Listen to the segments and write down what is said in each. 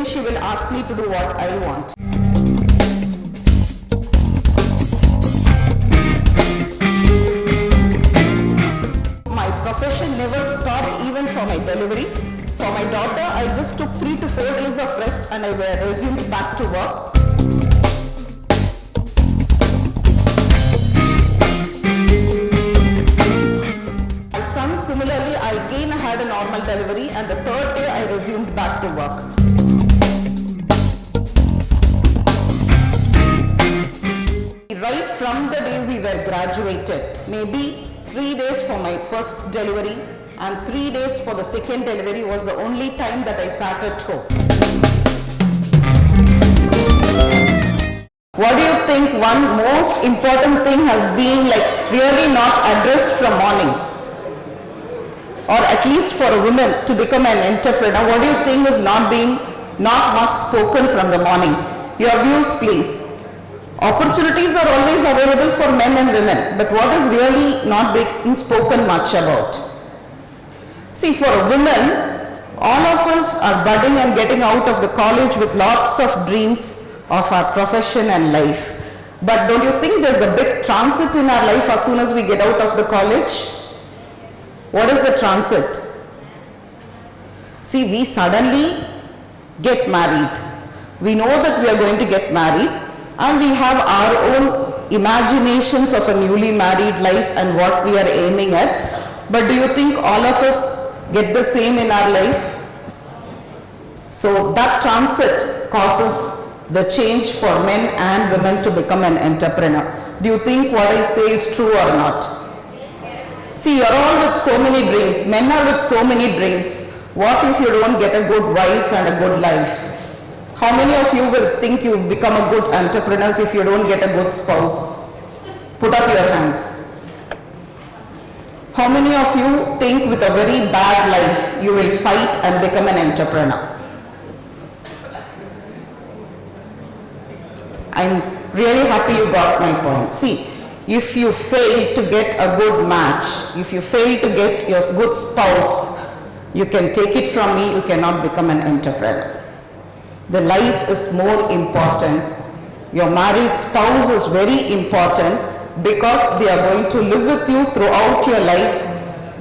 then she will ask me to do what I want. My profession never stopped even for my delivery. For my daughter, I just took 3 to 4 days of rest and I resumed back to work. Similarly, I again had a normal delivery and the 3rd day I resumed back to work. Right from the day we were graduated, maybe 3 days for my first delivery and 3 days for the second delivery was the only time that I sat at home. What do you think one most important thing has been really not addressed from morning? Or at least for a woman to become an entrepreneur, what do you think is not much spoken from the morning? Your views, please. Opportunities are always available for men and women, but what is really not being spoken much about? See, for a woman, all of us are budding and getting out of the college with lots of dreams of our profession and life. But don't you think there's a big transit in our life as soon as we get out of the college? What is the transit? See, we suddenly get married. We know that we are going to get married and we have our own imaginations of a newly married life and what we are aiming at. But do you think all of us get the same in our life? So that transit causes the change for men and women to become an entrepreneur. Do you think what I say is true or not? See, you're all with so many dreams. Men are with so many dreams. What if you don't get a good wife and a good life? How many of you will think you become a good entrepreneur if you don't get a good spouse? Put up your hands. How many of you think with a very bad life you will fight and become an entrepreneur? I'm really happy you got my point. See, if you fail to get a good match, if you fail to get your good spouse, you can take it from me, you cannot become an entrepreneur. The life is more important. Your married spouse is very important because they are going to live with you throughout your life.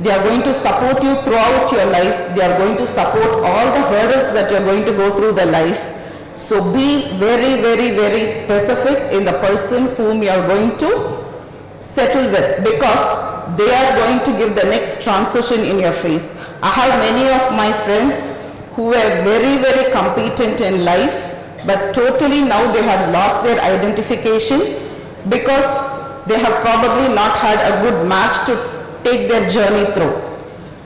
They are going to support you throughout your life. They are going to support all the hurdles that you are going to go through the life. So be very, very, very specific in the person whom you are going to settle with, because they are going to give the next transition in your face. I have many of my friends who were very, very competent in life, but totally now they have lost their identification because they have probably not had a good match to take their journey through.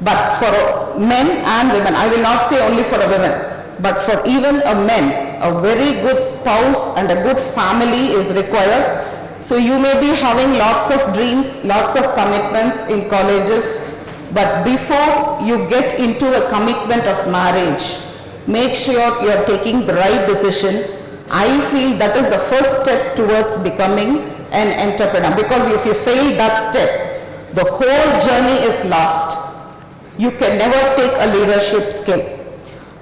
But for men and women, I will not say only for a woman, but for even a man, a very good spouse and a good family is required. So you may be having lots of dreams, lots of commitments in colleges, but before you get into a commitment of marriage, make sure you are taking the right decision. I feel that is the first step towards becoming an entrepreneur, because if you fail that step, the whole journey is lost. You can never take a leadership skill.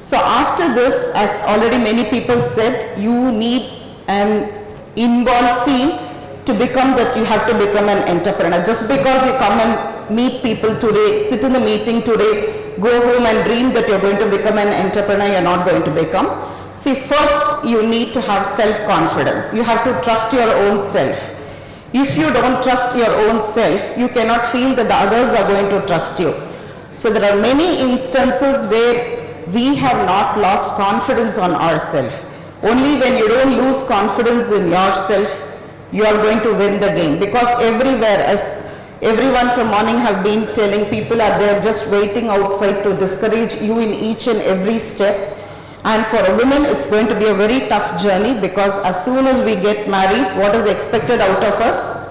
So after this, as already many people said, you need an inborn feel to become that you have to become an entrepreneur. Just because you come and meet people today, sit in the meeting today, go home and dream that you're going to become an entrepreneur, you're not going to become. See, first you need to have self-confidence. You have to trust your own self. If you don't trust your own self, you cannot feel that the others are going to trust you. So there are many instances where we have not lost confidence on ourselves. Only when you don't lose confidence in yourself, you are going to win the game. Because everywhere, as everyone from morning have been telling, people are there just waiting outside to discourage you in each and every step. And for a woman, it's going to be a very tough journey, because as soon as we get married, what is expected out of us?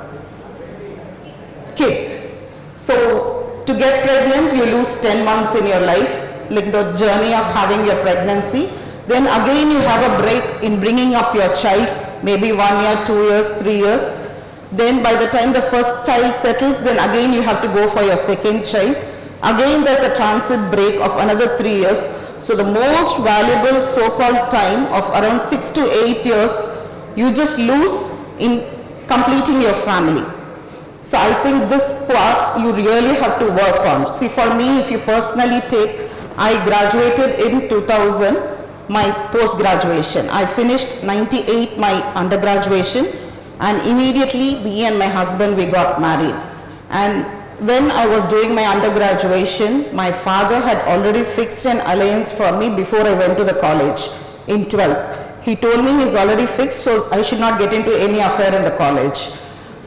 Kid. So to get pregnant, you lose 10 months in your life, like the journey of having your pregnancy. Then again you have a break in bringing up your child, maybe 1 year, 2 years, 3 years. Then by the time the first child settles, then again you have to go for your second child. Again there's a transit break of another 3 years. So the most valuable so-called time of around 6 to 8 years, you just lose in completing your family. So I think this part you really have to work on. See, for me, if you personally take, I graduated in 2000, my post-graduation. I finished 98 my undergraduation, and immediately me and my husband, we got married. And when I was doing my undergraduation, my father had already fixed an alliance for me before I went to the college in 12th. He told me he's already fixed, so I should not get into any affair in the college.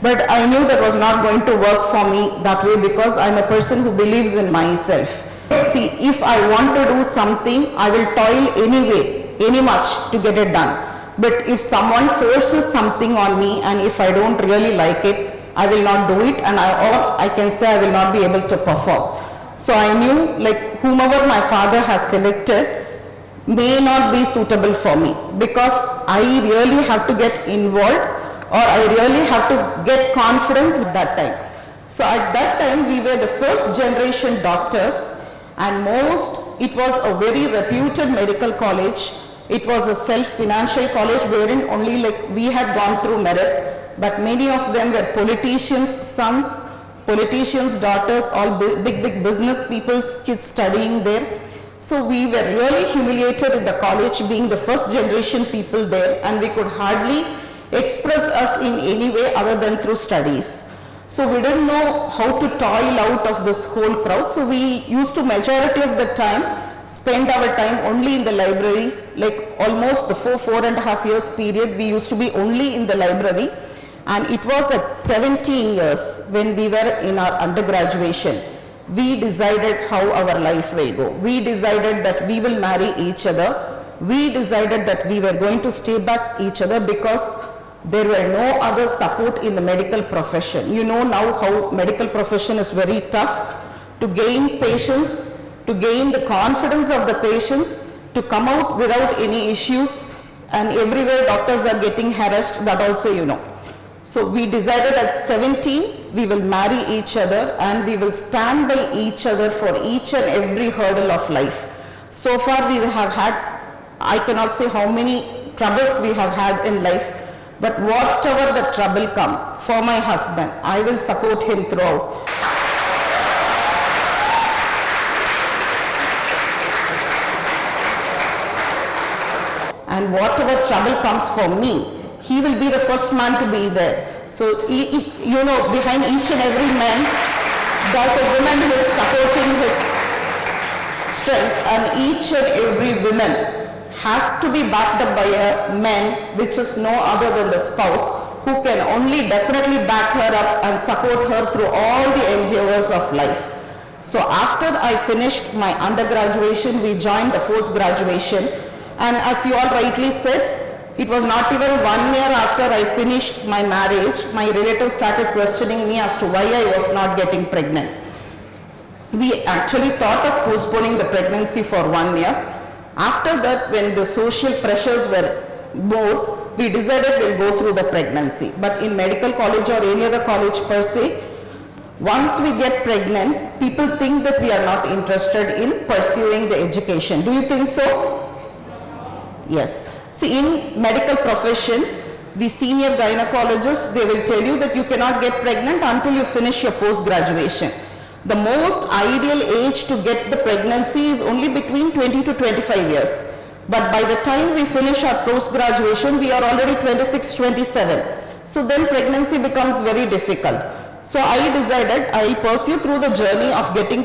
But I knew that was not going to work for me that way, because I'm a person who believes in myself. See, if I want to do something, I will toil anyway, any much to get it done. But if someone forces something on me, and if I don't really like it, I will not do it, and or I can say I will not be able to perform. So I knew, like, whomever my father has selected may not be suitable for me, because I really have to get involved, or I really have to get confident at that time. So at that time, we were the first generation doctors, and it was a very reputed medical college. It was a self-financial college wherein only like we had gone through merit, but many of them were politicians' sons, politicians' daughters, all big business people's kids studying there. So we were really humiliated in the college being the first generation people there, and we could hardly express us in any way other than through studies. So we didn't know how to toil out of this whole crowd. So we used to majority of the time spend our time only in the libraries, like almost the 4.5 years period we used to be only in the library. And it was at 17 years when we were in our undergraduation, we decided how our life will go. We decided that we will marry each other. We decided that we were going to stay back each other, because there were no other support in the medical profession. You know now how medical profession is very tough to gain patients, to gain the confidence of the patients, to come out without any issues, and everywhere doctors are getting harassed, that also you know. So we decided at 17, we will marry each other, and we will stand by each other for each and every hurdle of life. So far we have had, I cannot say how many troubles we have had in life, but whatever the trouble come for my husband, I will support him throughout. And whatever trouble comes for me, he will be the first man to be there. So, you know, behind each and every man, there's a woman who is supporting his strength, and each and every woman has to be backed up by a man, which is no other than the spouse, who can only definitely back her up and support her through all the endeavors of life. So after I finished my undergraduation, we joined the post-graduation, and as you all rightly said, it was not even 1 year after I finished my marriage, my relatives started questioning me as to why I was not getting pregnant. We actually thought of postponing the pregnancy for 1 year. After that, when the social pressures were more, we decided we'll go through the pregnancy. But in medical college or any other college per se, once we get pregnant, people think that we are not interested in pursuing the education. Do you think so? Yes. See, in medical profession, the senior gynecologists, they will tell you that you cannot get pregnant until you finish your post-graduation. The most ideal age to get the pregnancy is only between 20 to 25 years. But by the time we finish our post-graduation, we are already 26, 27. So then pregnancy becomes very difficult. So I decided I pursue through the journey of getting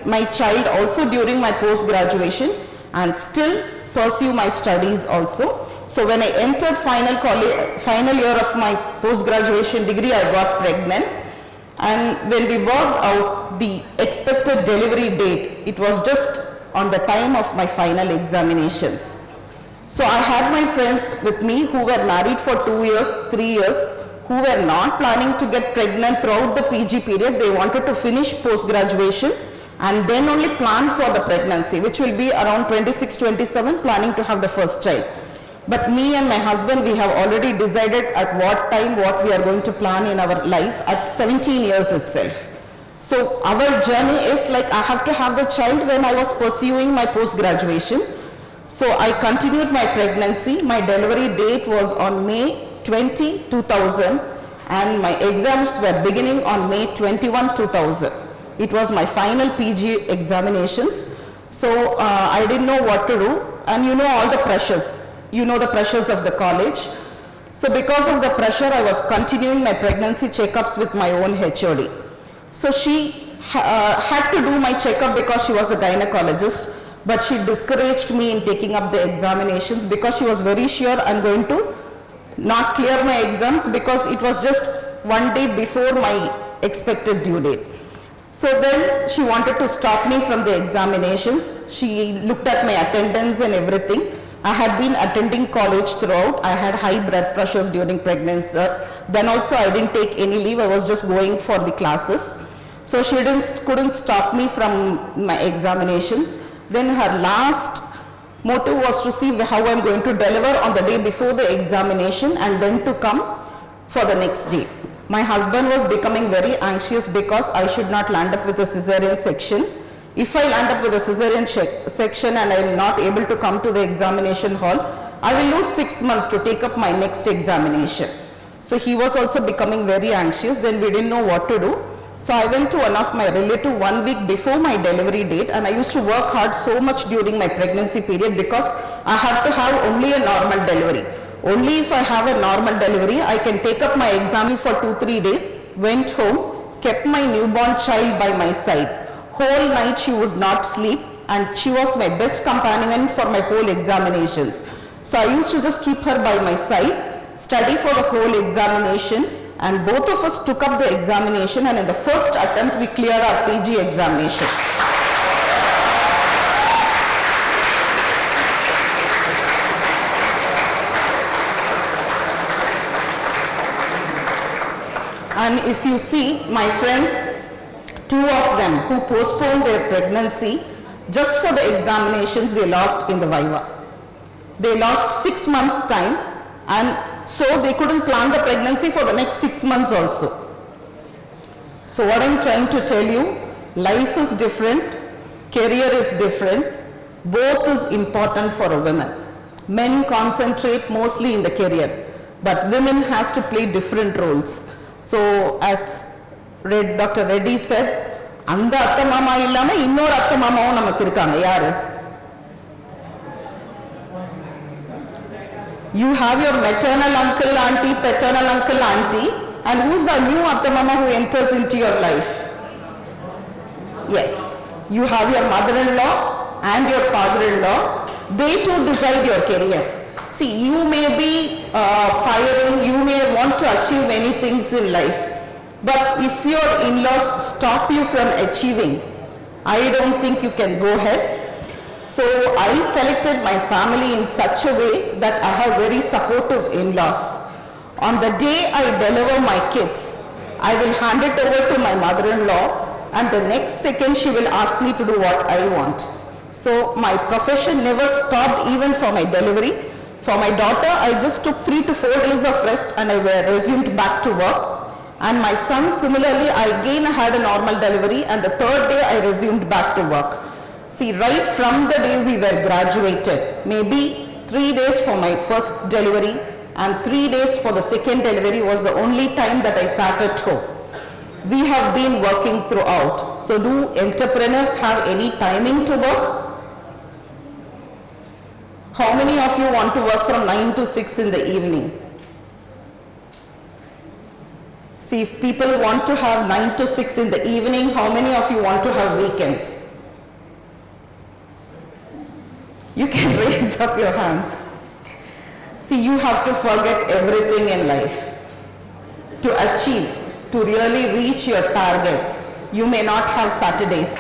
my child also during my post-graduation, and still pursue my studies also. So when I entered final year of my post-graduation degree, I got pregnant. And when we worked out the expected delivery date, it was just on the time of my final examinations. So I had my friends with me who were married for 2 years, 3 years, who were not planning to get pregnant throughout the PG period. They wanted to finish post-graduation and then only plan for the pregnancy, which will be around 26, 27, planning to have the first child. But me and my husband, we have already decided at what time, what we are going to plan in our life at 17 years itself. So our journey is like I have to have the child when I was pursuing my post-graduation. So I continued my pregnancy. My delivery date was on May 20, 2000 and my exams were beginning on May 21, 2000. It was my final PG examinations. So I didn't know what to do, and you know all the pressures. You know the pressures of the college. So because of the pressure, I was continuing my pregnancy checkups with my own HOD. So she had to do my checkup because she was a gynecologist, but she discouraged me in taking up the examinations because she was very sure I'm going to not clear my exams because it was just one day before my expected due date. So then she wanted to stop me from the examinations. She looked at my attendance and everything. I had been attending college throughout. I had high blood pressures during pregnancy. Then also I didn't take any leave. I was just going for the classes. So she couldn't stop me from my examinations. Then her last motive was to see how I'm going to deliver on the day before the examination and then to come for the next day. My husband was becoming very anxious because I should not land up with a cesarean section. If I land up with a cesarean section and I am not able to come to the examination hall, I will lose 6 months to take up my next examination. So he was also becoming very anxious. Then we didn't know what to do. So I went to one of my relatives 1 week before my delivery date, and I used to work hard so much during my pregnancy period because I have to have only a normal delivery. Only if I have a normal delivery, I can take up my exam for 2-3 days, went home, kept my newborn child by my side. Whole night she would not sleep, and she was my best companion for my whole examinations. So I used to just keep her by my side, study for the whole examination, and both of us took up the examination, and in the first attempt we cleared our PG examination. And if you see, my friends, 2 of them who postponed their pregnancy just for the examinations, they lost in the Viva. They lost 6 months time, and so they couldn't plan the pregnancy for the next 6 months also. So what I'm trying to tell you, life is different, career is different, both is important for a woman. Men concentrate mostly in the career, but women has to play different roles. So as Dr. Reddy said, அந்த அத்தை மாமா இல்லாம இன்னொரு அத்தை மாமாவும் நமக்கு இருக்காங்க. யாரு? You have your maternal uncle, auntie, paternal uncle, auntie, and who's the new atte mama who enters into your life? Yes, you have your mother-in-law and your father-in-law. They too decide your career. See, you may be firing, you may want to achieve many things in life, but if your in-laws stop you from achieving, I don't think you can go ahead. So I selected my family in such a way that I have very supportive in-laws. On the day I deliver my kids, I will hand it over to my mother-in-law, and the next second she will ask me to do what I want. So my profession never stopped even for my delivery. For my daughter, I just took 3 to 4 days of rest and I resumed back to work. And my son, similarly, I again had a normal delivery, and the 3rd day I resumed back to work. See, right from the day we were graduated, maybe 3 days for my first delivery and 3 days for the second delivery was the only time that I sat at home. We have been working throughout. So do entrepreneurs have any timing to work? How many of you want to work from 9 to 6 in the evening? See, if people want to have 9 to 6 in the evening, how many of you want to have weekends? You can raise up your hands. See, you have to forget everything in life to achieve, to really reach your targets. You may not have Saturdays.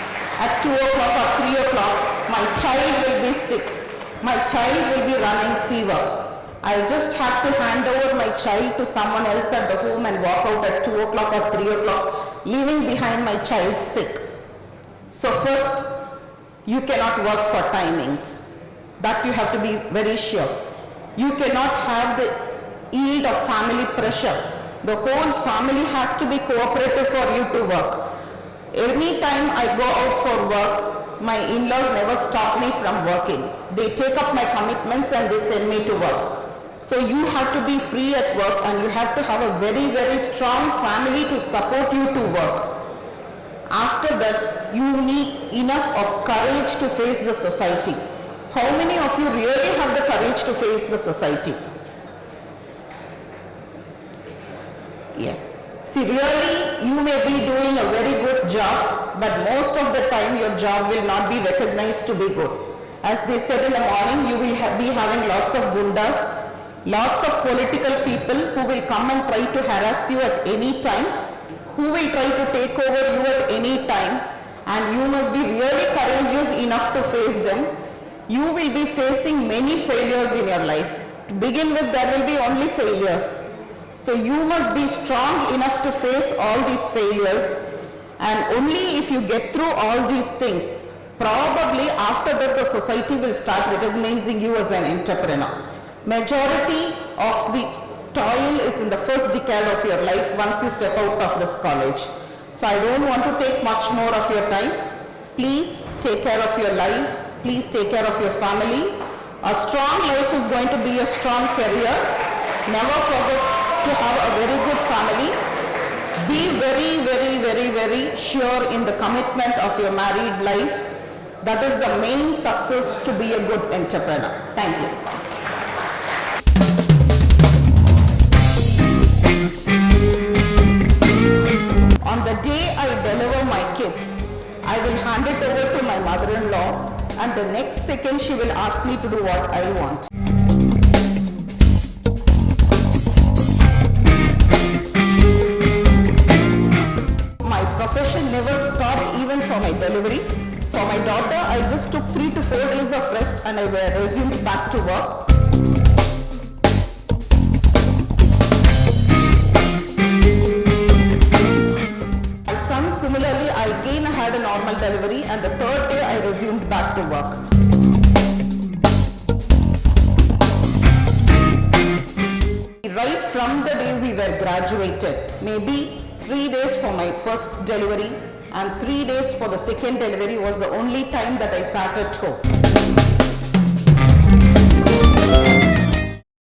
At 2 o'clock or 3 o'clock, my child will be sick. My child will be running fever. I just have to hand over my child to someone else at the home and walk out at 2 o'clock or 3 o'clock, leaving behind my child sick. So first, you cannot work for timings. That you have to be very sure. You cannot have the yield of family pressure. The whole family has to be cooperative for you to work. Any time I go out for work, my in-laws never stop me from working. They take up my commitments and they send me to work. So you have to be free at work and you have to have a very, very strong family to support you to work. After that, you need enough of courage to face the society. How many of you really have the courage to face the society? Yes. See, really, you may be doing a very good job, but most of the time your job will not be recognized to be good. As they said in the morning, you will be having lots of gundas, lots of political people who will come and try to harass you at any time, who will try to take over you at any time, and you must be really courageous enough to face them. You will be facing many failures in your life. To begin with, there will be only failures. So you must be strong enough to face all these failures, and only if you get through all these things, probably after that the society will start recognizing you as an entrepreneur. Majority of the toil is in the first decade of your life once you step out of this college. So I don't want to take much more of your time. Please take care of your life. Please take care of your family. A strong life is going to be a strong career. Never forget to have a very good family. Be very, very, very, very sure in the commitment of your married life. That is the main success to be a good entrepreneur. Thank you. On the day I deliver my kids, I will hand it over to my mother-in-law, and the next second she will ask me to do what I want. My profession never stopped even for my delivery. For my daughter, I just took 3 to 4 days of rest and I resumed back to work. Similarly, I again had a normal delivery, and the 3rd day I resumed back to work. Right from the day we were graduated, maybe 3 days for my first delivery and 3 days for the second delivery was the only time that I sat at home.